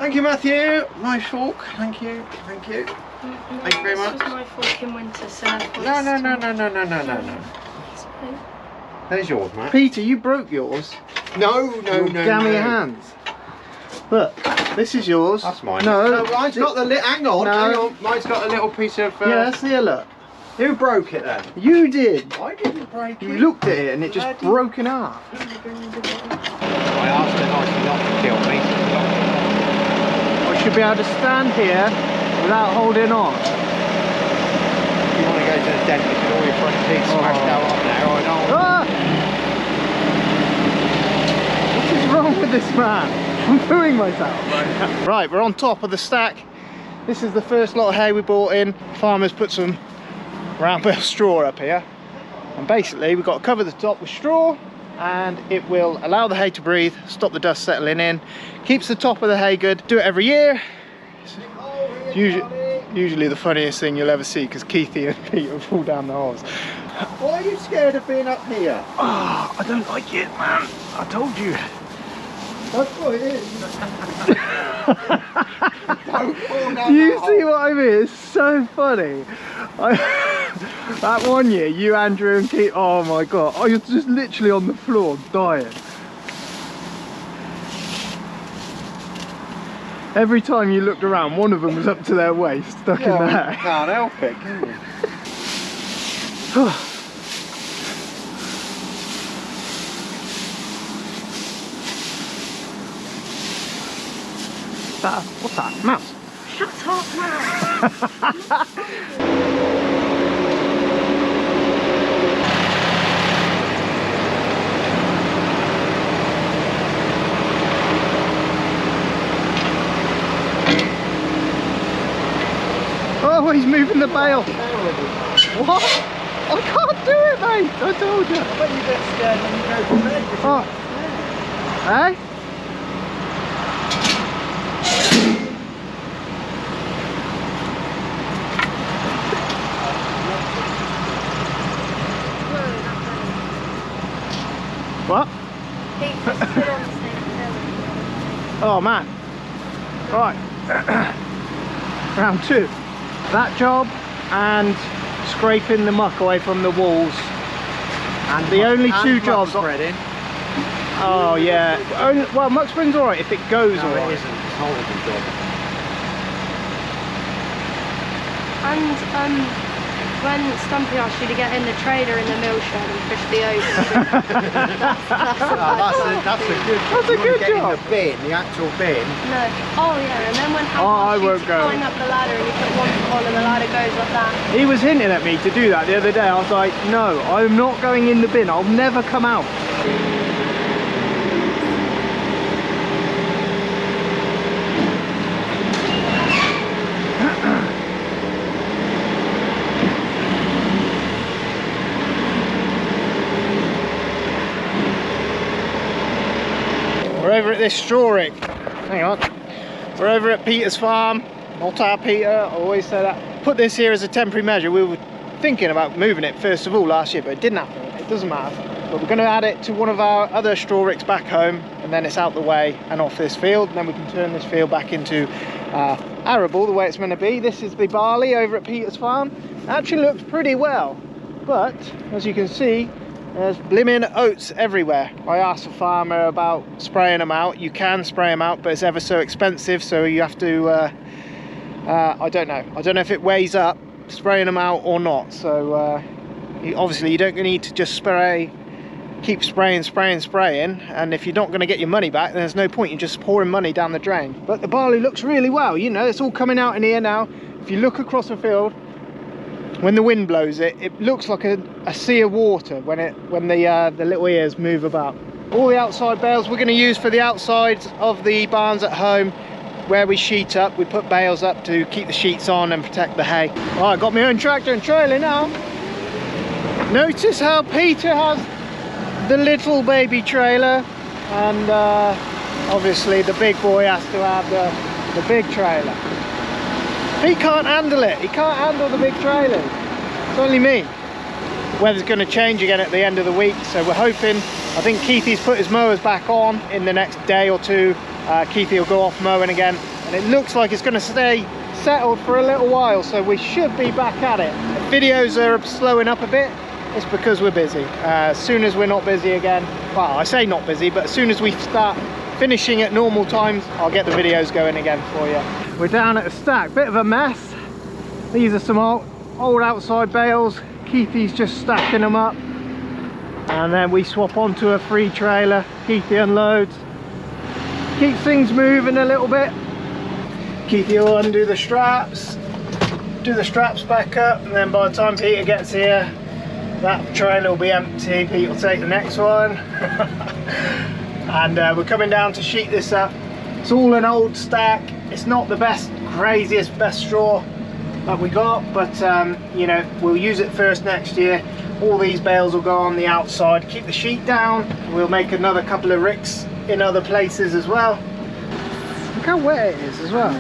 Thank you, Matthew. My fork. Thank you. Thank you. Thank you very much. This was my fork in winter, so No. There's yours, Matt. Peter, you broke yours. No. Gammy hands. Look, this is yours. That's mine. No, mine's got the hang on. Mine's got a little piece of. Yeah, let's see a look. Who broke it then? You did. I didn't break it. You looked at it and it just broke in half. I asked her nicely not to kill me. I should be able to stand here without holding on. If you want to go to the dentist with all your front teeth smashed out on there, I don't. Ah! What is wrong with this man? I'm pooing myself. Right, we're on top of the stack. This is the first lot of hay we brought in. Farmers put some round bale straw up here. And basically we've got to cover the top with straw and it will allow the hay to breathe, stop the dust settling in, keeps the top of the hay good. Do it every year. It's usually the funniest thing you'll ever see because Keithy and Peter fall down the holes. Why are you scared of being up here? Oh, I don't like it, man. I told you. That's what it is. Don't fall down You that see hole. what I mean? It's so funny. That one year, you, Andrew, and Keith, oh my god, I was just literally on the floor dying. Every time you looked around, one of them was up to their waist, stuck in You there. can't help it, can you? What's that? Mouse? Shut up, man! Oh, he's moving the bale. What? I can't do it, mate. I told you. I bet you get scared when you go to bed. Oh. Hey? What? Oh man. Right. Round two. That job and scraping the muck away from the walls. And the only two jobs. Spreading. Oh yeah. Well, muck spreading's alright if it goes No, alright. it isn't. It's a horrible job. And when Stumpy asked you to get in the trailer in the mill shed and push the oats. That's a good job. That's a good Get job. in the bin, the actual bin. No. Oh yeah, and then when I Hank won't asked you to go. climb up the ladder and you put one foot on and the ladder goes like that. He was hinting at me to do that the other day. I was like, no, I'm not going in the bin. I'll never come out. We're over at this straw rick. Hang on. We're over at Peter's farm. Not our Peter, I always say that. Put this here as a temporary measure. We were thinking about moving it first of all last year, but it didn't happen. It doesn't matter. But we're going to add it to one of our other straw ricks back home, and then it's out the way and off this field. And then we can turn this field back into arable the way it's meant to be. This is the barley over at Peter's farm. It actually looks pretty well, but as you can see, there's blimmin' oats everywhere. I asked the farmer about spraying them out. You can spray them out, but it's ever so expensive, so you have to, I don't know. I don't know if it weighs up spraying them out or not. So obviously you don't need to just keep spraying, and if you're not going to get your money back, then there's no point in just pouring money down the drain. But the barley looks really well, you know, it's all coming out in here now. If you look across the field, when the wind blows it, it looks like a sea of water when the little ears move about. All the outside bales we're going to use for the outsides of the barns at home where we sheet up. We put bales up to keep the sheets on and protect the hay. Oh, I got my own tractor and trailer now. Notice how Peter has the little baby trailer, and obviously the big boy has to have the big trailer. He can't handle it. He can't handle the big trailers. It's only me. Weather's going to change again at the end of the week, so we're hoping. I think Keithy's put his mowers back on in the next day or two. Keithy will go off mowing again, and it looks like it's going to stay settled for a little while, so we should be back at it. The videos are slowing up a bit. It's because we're busy. As soon as we're not busy again, well, I say not busy, but as soon as we start finishing at normal times, I'll get the videos going again for you. We're down at a stack, bit of a mess. These are some old outside bales. Keithy's just stacking them up, and then we swap onto a free trailer. Keithy unloads, keeps things moving a little bit. Keithy will undo the straps, do the straps back up, and then by the time Peter gets here, that trailer will be empty. Pete will take the next one. And we're coming down to sheet this up. It's all an old stack. It's not the best, craziest, best straw that we got, but you know, we'll use it first next year. All these bales will go on the outside, keep the sheet down. We'll make another couple of ricks in other places as well. Look how wet it is as well.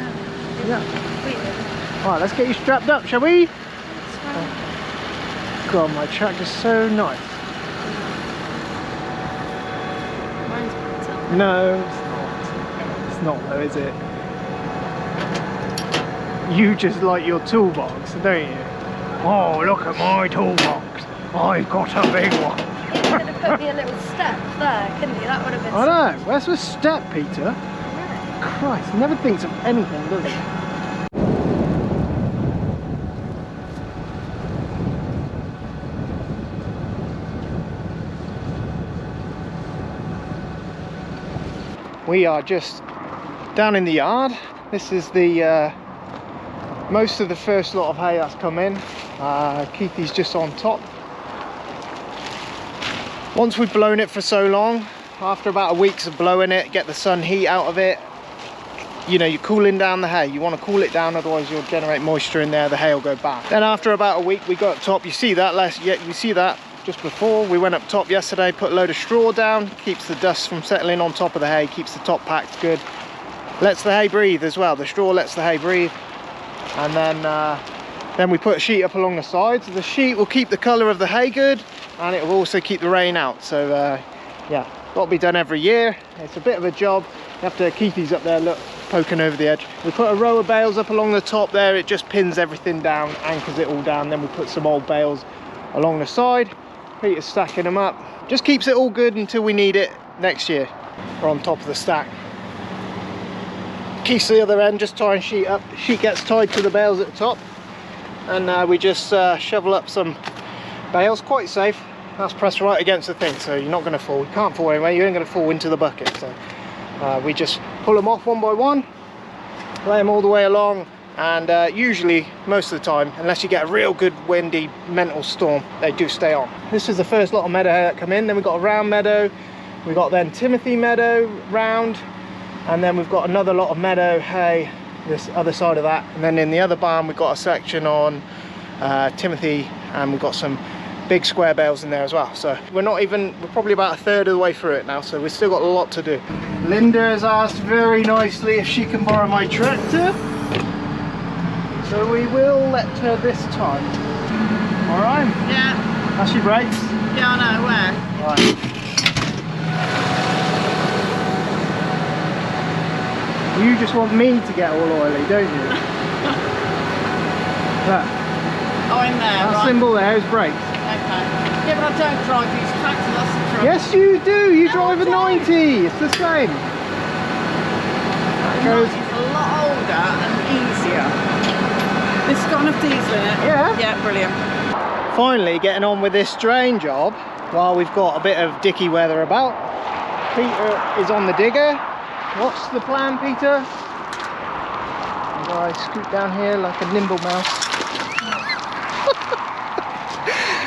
Yeah. Alright, let's get you strapped up, shall we? God, my tractor's so nice. Mine's better. No, it's not. It's not though, is it? You just like your toolbox, don't you? Oh, look at my toolbox. I've got a big one. You could have put me a little step there, couldn't you? That would have been I know. Where's the step, Peter? Christ, he never thinks of anything, does he? We are just down in the yard. This is the most of the first lot of hay that's come in. Keithy's just on top. Once we've blown it for so long, after about a week of blowing it, get the sun heat out of it, you know, you're cooling down the hay. You want to cool it down, otherwise you'll generate moisture in there, the hay will go bad. Then after about a week, we got up top. You see that you see that just before. We went up top yesterday, put a load of straw down, keeps the dust from settling on top of the hay, keeps the top packed good, lets the hay breathe as well. The straw lets the hay breathe. And then we put a sheet up along the sides. The sheet will keep the colour of the hay good, and it will also keep the rain out. So yeah, got to be done every year. It's a bit of a job. You have to, Keithy's up there, look, poking over the edge. We put a row of bales up along the top there. It just pins everything down, anchors it all down. Then we put some old bales along the side. Peter's stacking them up. Just keeps it all good until we need it next year. We're on top of the stack. Keeps the other end, just tying sheet up. Sheet gets tied to the bales at the top, and we just shovel up some bales. Quite safe. That's pressed right against the thing, so you're not going to fall. You can't fall anyway. You ain't going to fall into the bucket. So we just pull them off one by one, lay them all the way along, and usually, most of the time, unless you get a real good windy mental storm, they do stay on. This is the first lot of meadow hay that come in. Then we've got a round meadow. We got then Timothy meadow round. And then we've got another lot of meadow hay this other side of that, and then in the other barn we've got a section on Timothy, and we've got some big square bales in there as well. So we're probably about a third of the way through it now, so we've still got a lot to do. Linda has asked very nicely if she can borrow my tractor, so we will let her this time. All right? Yeah. That's your brakes? Yeah, I know. Where? Right. You just want me to get all oily, don't you? Look. Oh, in there, that right. symbol there is brakes. Okay. Yeah, but I don't drive these tractors, that's the trouble. Yes, you do. You No, drive a I don't. 90. It's the same. That goes. It's a lot older and easier. This has got enough diesel in it. Yeah. Yeah, brilliant. Finally getting on with this drain job while we've got a bit of dicky weather about. Peter is on the digger. What's the plan, Peter? As I scoot down here like a nimble mouse.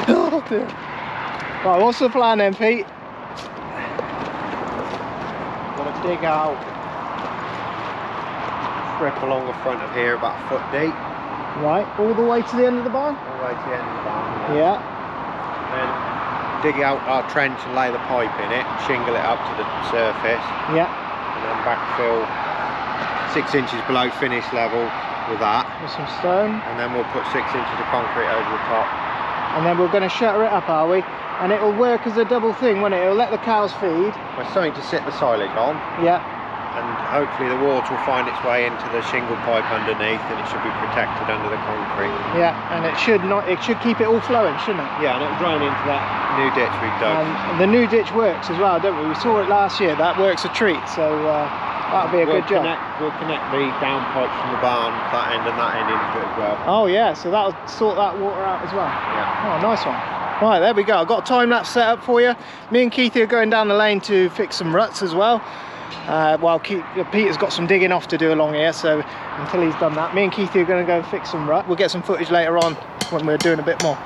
Oh dear. Right, what's the plan then, Pete? Got to dig out, strip along the front of here about a foot deep. Right, all the way to the end of the barn? All the way to the end of the barn. Yeah. Then dig out our trench and lay the pipe in it, shingle it up to the surface. Yeah. And then backfill 6 inches below finish level with that. With some stone. And then we'll put 6 inches of concrete over the top. And then we're going to shutter it up, are we? And it'll work as a double thing, won't it? It'll let the cows feed. There's something to sit the silage on. Yeah. And hopefully the water will find its way into the shingle pipe underneath, and it should be protected under the concrete. Yeah, and it should keep it all flowing, shouldn't it? Yeah, and it'll drain into that new ditch we've dug. And the new ditch works as well, don't we? We saw it last year. That works a treat, so that'll be a good job. We'll connect the down pipes from the barn, that end and that end into it as well. Oh yeah, so that'll sort that water out as well. Yeah. Oh, nice one. Right, there we go. I've got a time lapse set up for you. Me and Keithy are going down the lane to fix some ruts as well. While Peter's got some digging off to do along here, so until he's done that, me and Keithy are going to go and fix some rut. We'll get some footage later on when we're doing a bit more.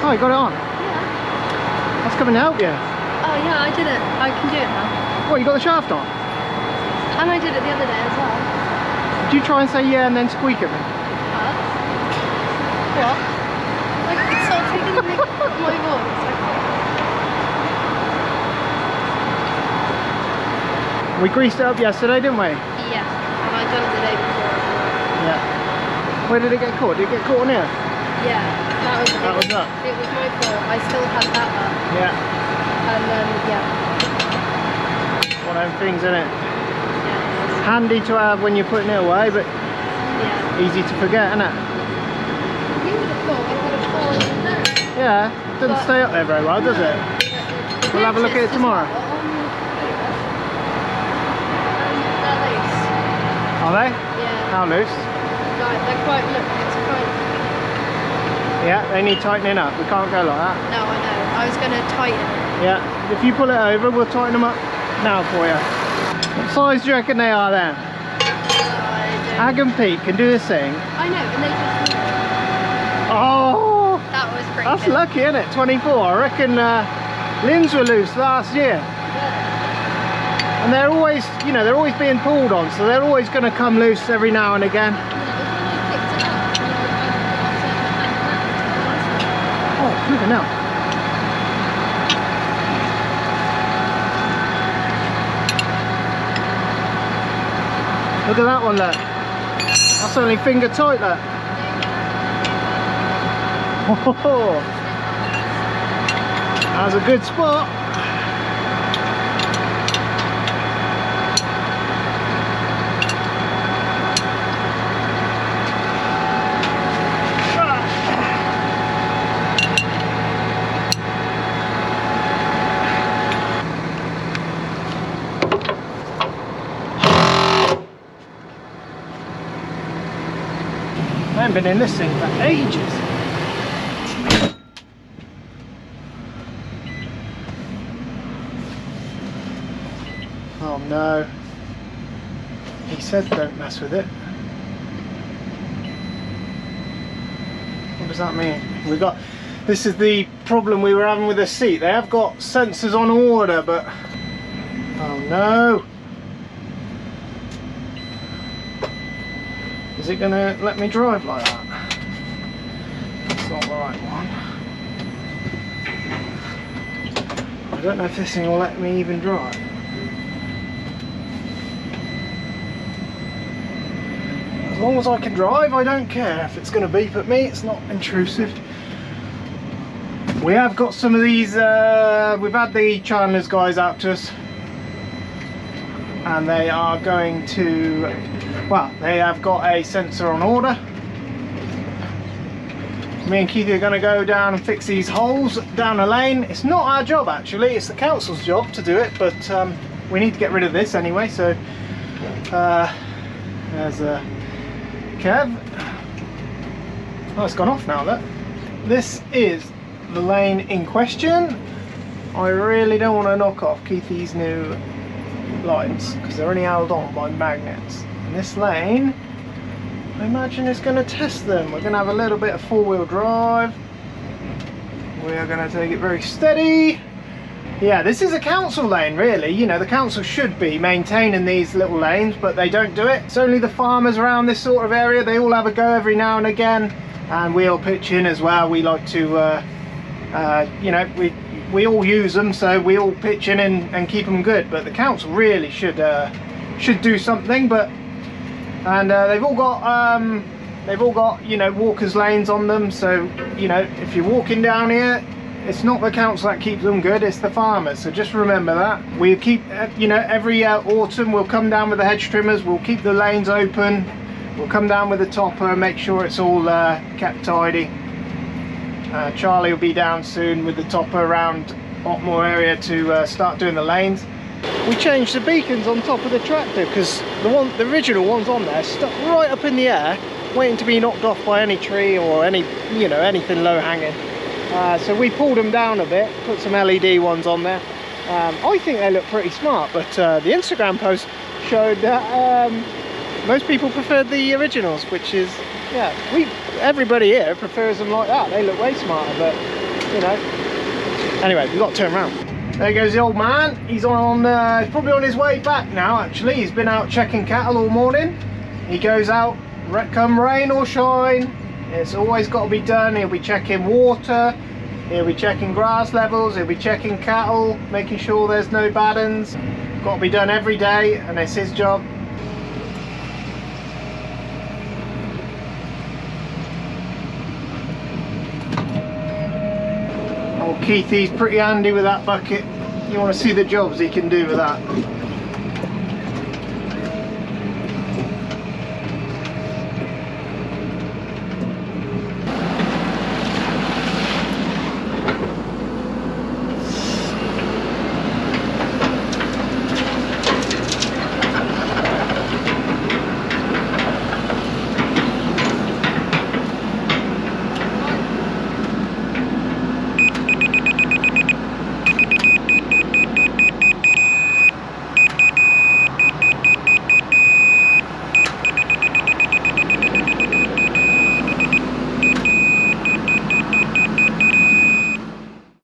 Oh, you got it on? Yeah. Let's come and help you. Oh yeah, I did it. I can do it now. What, you got the shaft on? And I did it the other day as well. Did you try and say yeah and then squeak at me? What? Like, it's sort of taking the mic out my voice. We greased it up yesterday, didn't we? Yeah, and I done it the day before. Yeah. Where did it get caught? Did it get caught on here? Yeah, that was up. It was my fault. I still had that up. Yeah. And then, yeah. One of them things, isn't it? Yeah. Handy to have when you're putting it away, but Yeah. easy to forget, isn't it? You would have thought I would have fallen in there. Yeah, doesn't But- stay up there very well, does it? We'll have a look at it tomorrow. They're loose. Are they? Yeah. How loose? Like, they're quite, look, it's quite... Yeah, they need tightening up. We can't go like that. No, I know. I was going to tighten it. Yeah, if you pull it over, we'll tighten them up now for you. What size do you reckon they are then? Ag and Pete can do this thing. I know, and they just... Oh! That was pretty That's good. lucky, isn't it? 24. I reckon limbs were loose last year. Yeah. And they're always, you know, they're always being pulled on, so they're always going to come loose every now and again. Oh, flipping now. Look at that one, look. That's only finger tight, look. Oh, that's a good spot. I haven't been in this thing for ages. Oh no. He said don't mess with it. What does that mean? This is the problem we were having with the seat. They have got sensors on order, but Oh no! Is it gonna let me drive like that? That's not the right one. I don't know if this thing will let me even drive. As long as I can drive, I don't care. If it's going to beep at me, it's not intrusive. We have got some of these, we've had the Chandler's guys out to us. And they are going to, well, they have got a sensor on order. Me and Keithy are going to go down and fix these holes down the lane. It's not our job actually, it's the council's job to do it, but we need to get rid of this anyway, so there's a Kev. Oh, it's gone off now, look. This is the lane in question. I really don't want to knock off Keithy's new lights because they're only held on by magnets. And this lane, I imagine is going to test them. We're going to have a little bit of four-wheel drive. We are going to take it very steady. Yeah, this is a council lane really. You know, the council should be maintaining these little lanes, but they don't do it. It's only the farmers around this sort of area. They all have a go every now and again, and we all pitch in as well. We like to, you know, we all use them, so we all pitch in and keep them good. But the council really should do something. But they've all got you know, walkers lanes on them, so you know, if you're walking down here, it's not the council that keeps them good, it's the farmers. So just remember that. We keep, you know, every autumn we'll come down with the hedge trimmers, we'll keep the lanes open, we'll come down with the topper and make sure it's all kept tidy. Charlie will be down soon with the topper around Otmore area to start doing the lanes. We changed the beacons on top of the tractor because the original ones on there stuck right up in the air, waiting to be knocked off by any tree or any, you know, anything low hanging. So we pulled them down a bit, put some LED ones on there. I think they look pretty smart, but the Instagram post showed that most people preferred the originals, which is, yeah, everybody here prefers them like that. They look way smarter, but you know. Anyway, we've got to turn around. There goes the old man. He's on, he's probably on his way back now actually. He's been out checking cattle all morning. He goes out, come rain or shine. It's always got to be done. He'll be checking water, he'll be checking grass levels, he'll be checking cattle, making sure there's no bad uns. Got to be done every day, and it's his job. Keithy's pretty handy with that bucket. You want to see the jobs he can do with that.